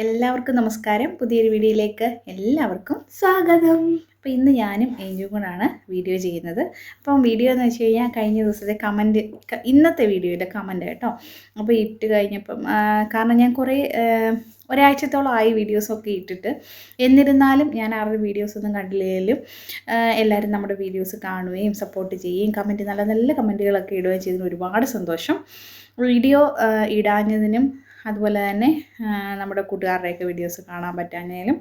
എല്ലാവർക്കും നമസ്കാരം. പുതിയൊരു വീഡിയോയിലേക്ക് എല്ലാവർക്കും സ്വാഗതം. അപ്പോൾ ഇന്ന് ഞാനും ഏഞ്ചും കൂടാണ് വീഡിയോ ചെയ്യുന്നത്. അപ്പം വീഡിയോ എന്ന് വെച്ച് കഴിഞ്ഞാൽ കഴിഞ്ഞ ദിവസത്തെ കമൻറ്റ്, ഇന്നത്തെ വീഡിയോയിലെ കമൻറ്റ് കേട്ടോ. അപ്പോൾ ഇട്ട് കഴിഞ്ഞപ്പം കാരണം ഞാൻ കുറേ ഒരാഴ്ചത്തോളമായി വീഡിയോസൊക്കെ ഇട്ടിട്ട്, എന്നിരുന്നാലും ഞാൻ അവരുടെ വീഡിയോസൊന്നും കണ്ടില്ലെങ്കിലും എല്ലാവരും നമ്മുടെ വീഡിയോസ് കാണുകയും സപ്പോർട്ട് ചെയ്യുകയും കമൻറ്റ് നല്ല നല്ല കമൻറ്റുകളൊക്കെ ഇടുകയും ചെയ്തതിന് ഒരുപാട് സന്തോഷം. വീഡിയോ ഇടാഞ്ഞതിനും അതുപോലെ തന്നെ നമ്മുടെ കൂട്ടുകാരുടെയൊക്കെ വീഡിയോസ് കാണാൻ പറ്റാഞ്ഞാലും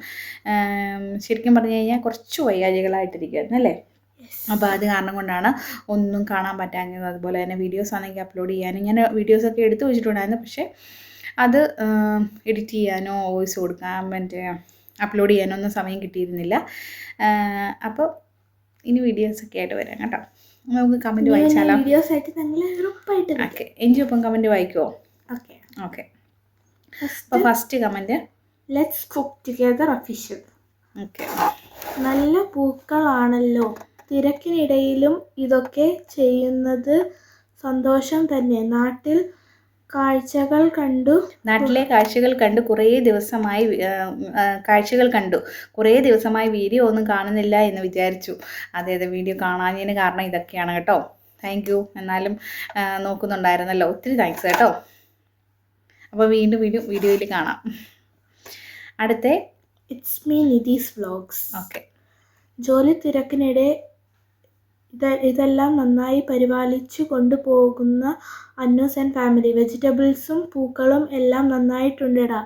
ശരിക്കും പറഞ്ഞു കഴിഞ്ഞാൽ കുറച്ച് വൈകാരികളായിട്ടിരിക്കുമായിരുന്നു അല്ലേ. അപ്പോൾ അത് കാരണം കൊണ്ടാണ് ഒന്നും കാണാൻ പറ്റാഞ്ഞത്. അതുപോലെ തന്നെ വീഡിയോസ് ആണെങ്കിൽ അപ്ലോഡ് ചെയ്യാനും ഞാൻ വീഡിയോസൊക്കെ എടുത്തു വെച്ചിട്ടുണ്ടായിരുന്നു. പക്ഷേ അത് എഡിറ്റ് ചെയ്യാനോ വോയിസ് കൊടുക്കാൻ അപ്ലോഡ് ചെയ്യാനോ ഒന്നും സമയം കിട്ടിയിരുന്നില്ല. അപ്പോൾ ഇനി വീഡിയോസൊക്കെ ആയിട്ട് വരാം കേട്ടോ. നമുക്ക് കമൻറ്റ് വായിച്ചാലോ? ഓക്കെ, എഞ്ചിയൊപ്പം കമൻറ്റ് വായിക്കുമോ? Okay okay. അപ്പോൾ first comment, let's cook together official. Okay. നല്ല പൂക്കളാണല്ലോ, തിരക്കിനിടയിലും ഇതൊക്കെ ചെയ്യുന്നത് സന്തോഷം തന്നെ. നാട്ടിലെ കാഴ്ചകൾ കണ്ടു കുറേ ദിവസമായി വീഡിയോ ഒന്നും കാണുന്നില്ല എന്ന് വിചാരിച്ചു. അതെ, വീഡിയോ കാണാഞ്ഞതിന് കാരണം ഇതൊക്കെയാണ് കേട്ടോ. Thank you. എന്നാലും നോക്കുന്നുണ്ടായിരുന്നല്ലോ, ഒത്തിരി താങ്ക്സ് കേട്ടോ. അപ്പോൾ വീണ്ടും വീഡിയോയിൽ കാണാം. അടുത്ത ഇറ്റ്സ് മീ നിധീസ് വ്ലോഗ്സ്. ഓക്കെ. ജോലി തിരക്കിനിടെ ഇതെല്ലാം നന്നായി പരിപാലിച്ചു കൊണ്ടുപോകുന്ന അന്നൂസ് ആൻഡ് ഫാമിലി. വെജിറ്റബിൾസും പൂക്കളും എല്ലാം നന്നായിട്ടുണ്ടെടാ.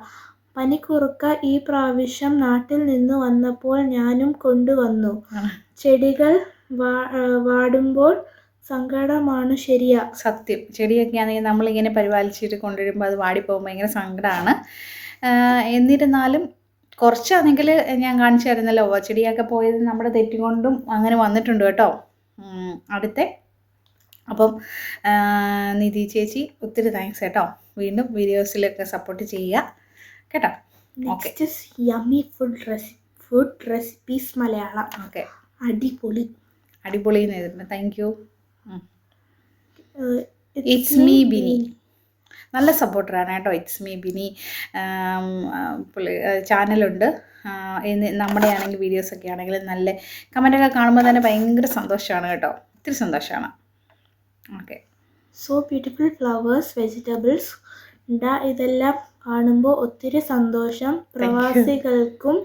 പനിക്കുറുക്ക ഈ പ്രാവശ്യം നാട്ടിൽ നിന്ന് വന്നപ്പോൾ ഞാനും കൊണ്ടുവന്നു. ചെടികൾ വാടുമ്പോൾ സങ്കടമാണ്. ശരിയാ, സത്യം. ചെടിയൊക്കെ ആണെങ്കിൽ നമ്മളിങ്ങനെ പരിപാലിച്ചിട്ട് കൊണ്ടുവരുമ്പോൾ അത് വാടിപ്പോകുമ്പോൾ ഭയങ്കര സങ്കടമാണ്. എന്നിരുന്നാലും കുറച്ചാണെങ്കിൽ ഞാൻ കാണിച്ചു തരുന്നല്ലോ, ചെടിയൊക്കെ പോയത് നമ്മുടെ തെറ്റുകൊണ്ടും അങ്ങനെ വന്നിട്ടുണ്ട് കേട്ടോ. അടുത്ത അപ്പം നിധി ചേച്ചി ഒത്തിരി താങ്ക്സ് കേട്ടോ. വീണ്ടും വീഡിയോസിലൊക്കെ സപ്പോർട്ട് ചെയ്യുക കേട്ടോ. Okay. Yummy food recipes Malayalam. Okay. അടിപൊളി എന്ന് എഴുതുന്നത്. Thank you. It's me Bini, നല്ല സപ്പോർട്ടറാണ് കേട്ടോ. ഇറ്റ്സ് മീ ബിനി ചാനലുണ്ട്. നമ്മുടെ ആണെങ്കിൽ വീഡിയോസൊക്കെ ആണെങ്കിൽ നല്ല കമൻറ്റൊക്കെ കാണുമ്പോൾ തന്നെ ഭയങ്കര സന്തോഷമാണ് കേട്ടോ. ഒത്തിരി സന്തോഷമാണ്. Okay. So beautiful flowers, vegetables ഇതെല്ലാം കാണുമ്പോൾ ഒത്തിരി സന്തോഷം. പ്രവാസികൾക്കും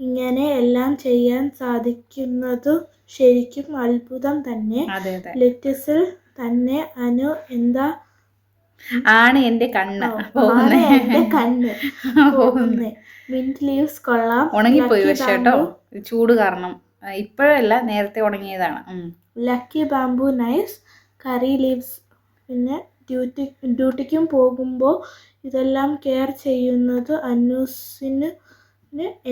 ഇങ്ങനെ എല്ലാം ചെയ്യാൻ സാധിക്കുന്നത് ശരിക്കും അത്ഭുതം തന്നെ. ലെറ്റസിൽ തന്നെ അനു എന്താ ആണ് എൻ്റെ കണ്ണ് പോകുന്നേ. മിന്റ് ലീവ്സ് കൊള്ളാം, ഉണങ്ങിപ്പോയി പക്ഷേ കേട്ടോ, ചൂട് കാരണം. ഇപ്പോഴല്ല, നേരത്തെ ഉണങ്ങിയതാണ്. Lucky bamboo nice. Curry leaves. പിന്നെ ഡ്യൂട്ടിക്കും പോകുമ്പോൾ ഇതെല്ലാം കെയർ ചെയ്യുന്നത് അന്നൂസിന്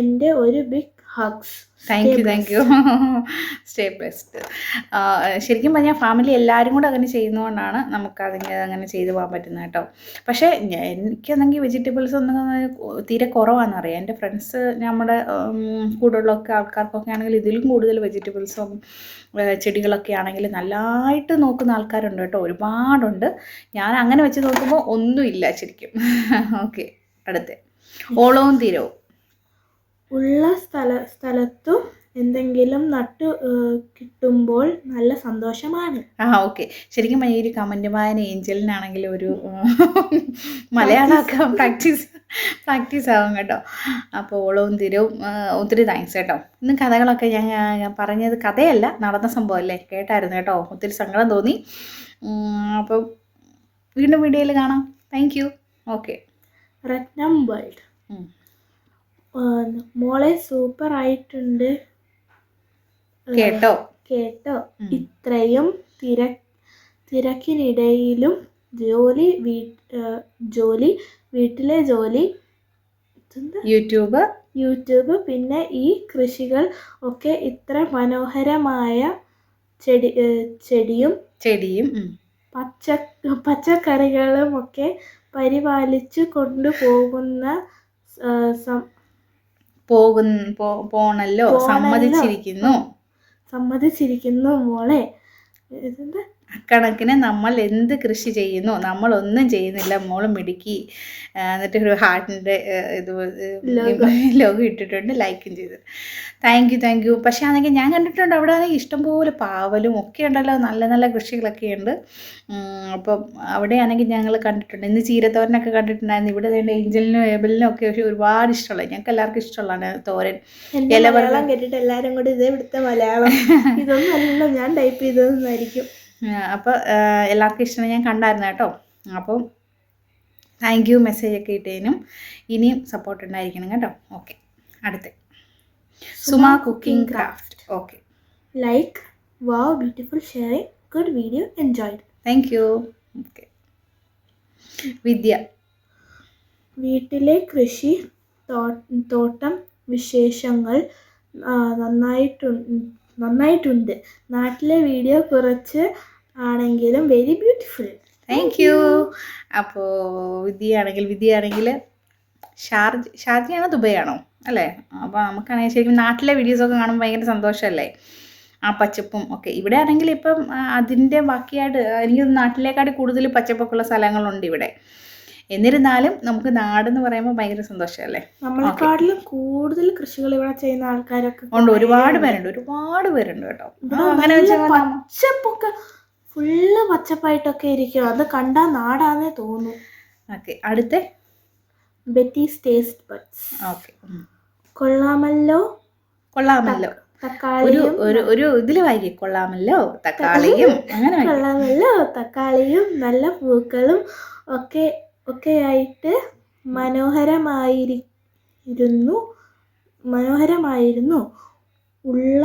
എൻ്റെ ഒരു big hugs. Thank you. Stay blessed. ശരിക്കും പറഞ്ഞാൽ ഫാമിലി എല്ലാവരും കൂടെ അങ്ങനെ ചെയ്യുന്നതുകൊണ്ടാണ് നമുക്ക് അങ്ങനെ ചെയ്തു പോകാൻ പറ്റുന്നത് കേട്ടോ. പക്ഷേ എനിക്കാണെങ്കിൽ വെജിറ്റബിൾസ് ഒന്നും തീരെ കുറവാണെന്നറിയാം. എൻ്റെ ഫ്രണ്ട്സ്, നമ്മുടെ കൂടെയുള്ളൊക്കെ ആൾക്കാർക്കൊക്കെ ആണെങ്കിൽ ഇതിലും കൂടുതൽ വെജിറ്റബിൾസും ചെടികളൊക്കെ ആണെങ്കിൽ നല്ലതായിട്ട് നോക്കുന്ന ആൾക്കാരുണ്ട് കേട്ടോ, ഒരുപാടുണ്ട്. ഞാൻ അങ്ങനെ വെച്ച് നോക്കുമ്പോൾ ഒന്നുമില്ല ശരിക്കും. ഓക്കെ. അടുത്ത ഓളവും തീരവും. ഉള്ള സ്ഥലത്തും എന്തെങ്കിലും നട്ടു കിട്ടുമ്പോൾ നല്ല സന്തോഷമാണ്. ഓക്കെ. ശരിക്കും ഈ ഒരു കമൻറ്റ് വായന ഏഞ്ചലിനാണെങ്കിൽ ഒരു മലയാളമൊക്കെ പ്രാക്ടീസ് ആവും കേട്ടോ. അപ്പോൾ ഓളവും തീരവും ഒത്തിരി താങ്ക്സ് കേട്ടോ. ഇന്ന് കഥകളൊക്കെ ഞാൻ പറഞ്ഞത് കഥയല്ല, നടന്ന സംഭവമല്ലേ, കേട്ടായിരുന്നു കേട്ടോ. ഒത്തിരി സങ്കടം തോന്നി. അപ്പോൾ വീണ്ടും വീഡിയോയിൽ കാണാം. Thank you. ഓക്കെ. രത്നം വേൾഡ്. മോളെ സൂപ്പർ ആയിട്ടുണ്ട് കേട്ടോ. ഇത്രയും തിരക്കിനിടയിലും വീട്ടിലെ ജോലി, യൂട്യൂബ് പിന്നെ ഈ കൃഷികൾ ഒക്കെ ഇത്ര മനോഹരമായ ചെടിയും പച്ചക്കറികളും ഒക്കെ പരിപാലിച്ചു കൊണ്ടുപോകുന്ന പോണല്ലോ. സമ്മതിച്ചിരിക്കുന്നു മോളെ. അക്കണക്കിന് നമ്മൾ എന്ത് കൃഷി ചെയ്യുന്നു, നമ്മളൊന്നും ചെയ്യുന്നില്ല, മോള് മിടുക്കി. എന്നിട്ട് ഒരു ഹാർട്ടിൻ്റെ ഇത് ലോഗോ ഇട്ടിട്ടുണ്ട്, ലൈക്കും ചെയ്തു. Thank you. പക്ഷേ ആണെങ്കിൽ ഞാൻ കണ്ടിട്ടുണ്ട് അവിടെ ആണെങ്കിൽ ഇഷ്ടംപോലെ പാവലും ഒക്കെ ഉണ്ടല്ലോ, നല്ല നല്ല കൃഷികളൊക്കെ ഉണ്ട്. അപ്പം അവിടെയാണെങ്കിൽ ഞങ്ങൾ കണ്ടിട്ടുണ്ട്. ഇന്ന് ചീരത്തോരനൊക്കെ കണ്ടിട്ടുണ്ടായിരുന്നു. ഇവിടെ വേണ്ട ഏഞ്ചലിനും ഏബലിനും ഒക്കെ ഒരുപാട് ഇഷ്ടമുള്ള, ഞങ്ങൾക്ക് എല്ലാവർക്കും ഇഷ്ടമുള്ളതാണ് തോരൻ. മലയാളം കേട്ടിട്ട് എല്ലാവരും കൂടി ഇത് ഇവിടുത്തെ മലയാളം ഇതൊന്നും അല്ലല്ലോ ഞാൻ ടൈപ്പ് ചെയ്തതെന്നായിരിക്കും. അപ്പോൾ എല്ലാവർക്കും ഇഷ്ടമാണ്, ഞാൻ കണ്ടായിരുന്നു കേട്ടോ. അപ്പം താങ്ക് യു മെസ്സേജൊക്കെ ഇട്ടതിനും. ഇനിയും സപ്പോർട്ട് ഉണ്ടായിരിക്കണം കേട്ടോ. ഓക്കെ, അടുത്ത Suma cooking craft. Okay, like wow beautiful sharing good video enjoyed. Thank you. Okay, Vidya. വീട്ടിലെ കൃഷി തോട്ടം വിശേഷങ്ങൾ നന്നായിട്ടുണ്ട്. നാട്ടിലെ വീഡിയോ കുറച്ച് ആണെങ്കിലും വെരി ബ്യൂട്ടിഫുൾ. Thank you. അപ്പോൾ വിദ്യയാണെങ്കിൽ ഷാർജയാണോ ദുബൈയാണോ അല്ലേ? അപ്പോൾ നമുക്കാണെങ്കിൽ ശരിക്കും നാട്ടിലെ വീഡിയോസൊക്കെ കാണുമ്പോൾ ഭയങ്കര സന്തോഷമല്ലേ, ആ പച്ചപ്പും ഒക്കെ. ഇവിടെ ആണെങ്കിൽ ഇപ്പം അതിൻ്റെ ബാക്കിയായിട്ട് എനിക്ക് നാട്ടിലേക്കാട്ടി കൂടുതൽ പച്ചപ്പൊക്കെയുള്ള സ്ഥലങ്ങളുണ്ട് ഇവിടെ. എന്നിരുന്നാലും നമുക്ക് നാടെന്ന് പറയുമ്പോൾ ഭയങ്കര സന്തോഷമല്ലേ. നമ്മളെക്കാട്ടിലും കൂടുതൽ കൃഷികൾ ഇവിടെ ചെയ്യുന്ന ആൾക്കാരൊക്കെ ഉണ്ട്, ഒരുപാട് പേരുണ്ട് കേട്ടോ. അങ്ങനെ പച്ചപ്പൊക്കെ ഫുള്ള് പച്ചപ്പായിട്ടൊക്കെ ഇരിക്കും, അത് കണ്ടാൽ നാടാന്നേ തോന്നും. ഓക്കെ, അടുത്ത ബെറ്റീസ് ടേസ്റ്റ് ബഡ്സ്. ഓക്കെ, കൊള്ളാമല്ലോ. ഒരു ഇതിൽ വായിക്കും, കൊള്ളാമല്ലോ തക്കാളിയും, അങ്ങനെ കൊള്ളാമല്ലോ തക്കാളിയും നല്ല പൂക്കളും ഒക്കെയായിട്ട് മനോഹരമായിരുന്നു ഉള്ള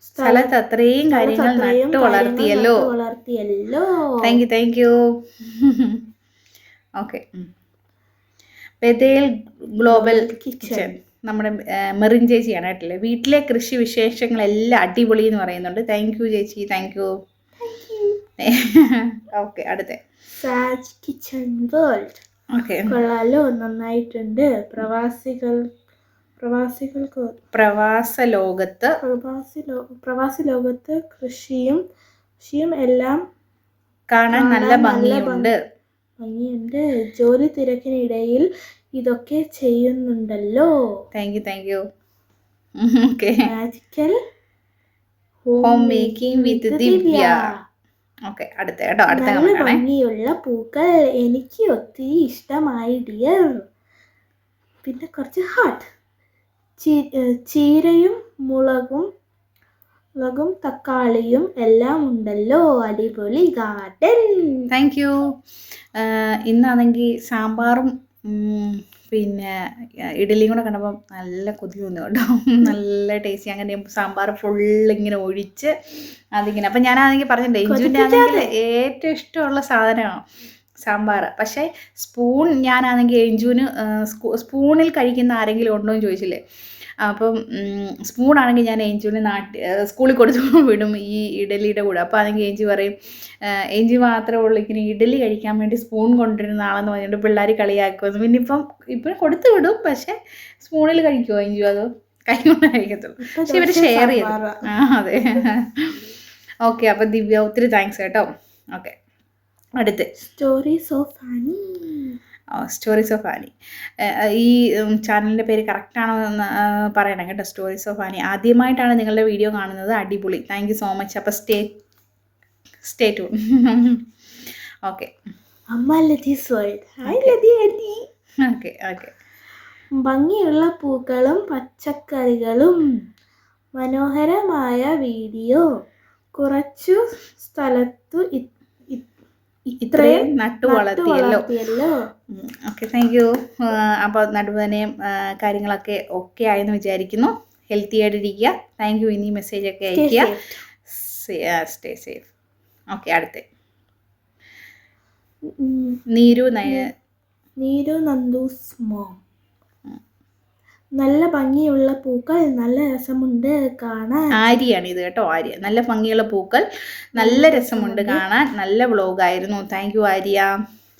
സ്ഥലത്ത് അത്രയും കാര്യങ്ങൾ നട്ടു വളർത്തിയല്ലോ. Thank you. ഓക്കെ, ബദേൽ ഗ്ലോബൽ കിച്ചൺ, നമ്മുടെ മെറിൻ ചേച്ചിയാണ് കേട്ടില്ലേ. വീട്ടിലെ കൃഷി വിശേഷങ്ങളെല്ലാം അടിപൊളി എന്ന് പറയുന്നുണ്ട്. താങ്ക് യു ചേച്ചി, താങ്ക് യു. ഓക്കെ, അടുത്ത സാജ് കിച്ചൺ വേൾഡ്. ഓക്കെ, കൊള്ളാലോ, നന്നായിട്ടുണ്ട്. പ്രവാസ ലോകത്ത് കൃഷിയും എല്ലാം കാണാൻ നല്ല ഭംഗിയുണ്ട്. ജോലി തിരക്കിനിടയിൽ ഇതൊക്കെ ചെയ്യുന്നുണ്ടല്ലോ. Thank you. Okay, magical home making with Divya. Okay, അടുത്ത ഭംഗിയുള്ള പൂക്കൾ എനിക്ക് ഒത്തിരി ഇഷ്ടമായി ഡിയർ. പിന്നെ കുറച്ച് ഹാർട്ട്. ചീരയും മുളകും തക്കാളിയും എല്ലാം ഉണ്ടല്ലോ, അടിപൊളി ഗാർഡൻ. Thank you. ഇന്നാണെങ്കിൽ സാമ്പാറും പിന്നെ ഇഡലിയും കൂടെ കണ്ടപ്പോൾ നല്ല കൊതി തോന്നി കേട്ടോ. നല്ല ടേസ്റ്റി. അങ്ങനെ സാമ്പാർ ഫുള്ളിങ്ങനെ ഒഴിച്ച് അതിങ്ങനെ. അപ്പം ഞാനാണെങ്കിൽ പറഞ്ഞിട്ടുണ്ട്, എഞ്ചുവിൻ്റെ ആണെങ്കിൽ ഏറ്റവും ഇഷ്ടമുള്ള സാധനമാണ് സാമ്പാർ. പക്ഷേ ഞാനാണെങ്കിൽ എഞ്ചുവിന് സ്പൂണിൽ കഴിക്കുന്ന ആരെങ്കിലും ഉണ്ടോ എന്ന് ചോദിച്ചില്ലേ. അപ്പം സ്പൂണാണെങ്കിൽ ഞാൻ ഏഞ്ചുവിന് സ്കൂളിൽ കൊടുത്തു വിടും ഈ ഇഡലിയുടെ കൂടെ. അപ്പോൾ ആണെങ്കിൽ ഏഞ്ചി പറയും, ഏഞ്ചി മാത്രമേ ഉള്ളൂ ഇങ്ങനെ ഇഡലി കഴിക്കാൻ വേണ്ടി സ്പൂൺ കൊണ്ടുവരുന്ന ആളെന്ന് പറഞ്ഞിട്ട് പിള്ളേർ കളിയാക്കുമെന്ന്. പിന്നെ ഇപ്പം കൊടുത്തു വിടും, പക്ഷേ സ്പൂണിൽ കഴിക്കുമോ ഏഞ്ചു? അതോ കൈ കൊണ്ട് കഴിക്കത്തുള്ളൂ. പക്ഷെ ഇവർ ഷെയർ ചെയ്തു. അതെ. ഓക്കെ, അപ്പോൾ ദിവ്യ ഒത്തിരി താങ്ക്സ് കേട്ടോ. ഓക്കെ, അടുത്ത് സ്റ്റോറീസ് ഓഫ് ആനി. ഈ ചാനലിൻ്റെ പേര് കറക്റ്റാണോ എന്ന് പറയണം കേട്ടോ. Stories of Annie. ആദ്യമായിട്ടാണ് നിങ്ങളുടെ വീഡിയോ കാണുന്നത്, അടിപൊളി. Thank you so much. അപ്പോൾ സ്റ്റേ ട്യൂൺ. Okay, okay. ഭംഗിയുള്ള പൂക്കളും പച്ചക്കറികളും മനോഹരമായ വീഡിയോ. കുറച്ചു സ്ഥലത്തു ഇത്രയും നട്ടു വളർത്തിയല്ലോ. Okay, thank you. അപ്പോൾ നടുവേദനയും കാര്യങ്ങളൊക്കെ ഓക്കെ ആയെന്ന് വിചാരിക്കുന്നു. ഹെൽത്തി ആയിട്ടിരിക്കുക. Thank you. ഇനി മെസ്സേജൊക്കെ അയയ്ക്കുക. Stay safe. ഓക്കെ, അടുത്ത നീരു നന്ദൂസ് മോം. നല്ല ഭംഗിയുള്ള പൂക്കൾ, നല്ല രസമുണ്ട് കാണാൻ. ആര്യയാണ് ഇത് കേട്ടോ, ആര്യ. നല്ല ഭംഗിയുള്ള പൂക്കൾ, നല്ല രസമുണ്ട് കാണാൻ. നല്ല വ്ളോഗായിരുന്നു. Thank you Arya.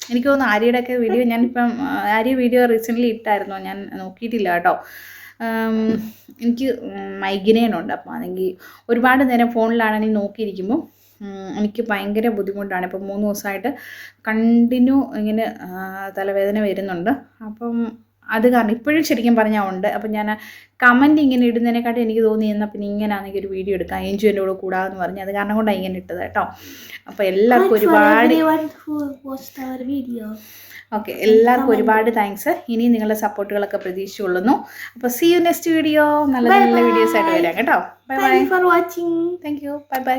എനിക്ക് തോന്നുന്നു ആര്യയുടെ ഒക്കെ വീഡിയോ ഞാനിപ്പം ആര്യ വീഡിയോ റീസെൻ്റ്ലി ഇട്ടായിരുന്നു, ഞാൻ നോക്കിയിട്ടില്ല കേട്ടോ. എനിക്ക് മൈഗ്രെയിൻ ഉണ്ട്. അപ്പോൾ ആണെങ്കിൽ ഒരുപാട് നേരം ഫോണിലാണെങ്കിൽ നോക്കിയിരിക്കുമ്പോൾ എനിക്ക് ഭയങ്കര ബുദ്ധിമുട്ടാണ്. ഇപ്പം 3 ദിവസമായിട്ട് കണ്ടിന്യൂ ഇങ്ങനെ തലവേദന വരുന്നുണ്ട്. അപ്പം അത് കാരണം ഇപ്പോഴും ശരിക്കും പറഞ്ഞാൽ ഉണ്ട്. അപ്പം ഞാൻ കമൻറ്റ് ഇങ്ങനെ ഇടുന്നതിനെക്കാട്ടും എനിക്ക് തോന്നി എന്നാൽ പിന്നെ ഇങ്ങനെയാണെങ്കിൽ ഒരു വീഡിയോ എടുക്കാം, ഏഞ്ചു എൻ്റെ കൂടെ കൂടാമെന്ന് പറഞ്ഞ് അത് കാരണം കൊണ്ടാണ് ഇങ്ങനെ ഇട്ടത് കേട്ടോ. അപ്പോൾ എല്ലാവർക്കും ഒരുപാട് ഓക്കെ, എല്ലാവർക്കും ഒരുപാട് താങ്ക്സ്. ഇനി നിങ്ങളുടെ സപ്പോർട്ടുകളൊക്കെ പ്രതീക്ഷിച്ചുകൊള്ളുന്നു. അപ്പോൾ സീ യു നെക്സ്റ്റ് വീഡിയോ. നല്ല നല്ല വീഡിയോസ് ആയിട്ട് വരാം കേട്ടോ. Bye bye. Thank you for watching. Thank you. Bye bye.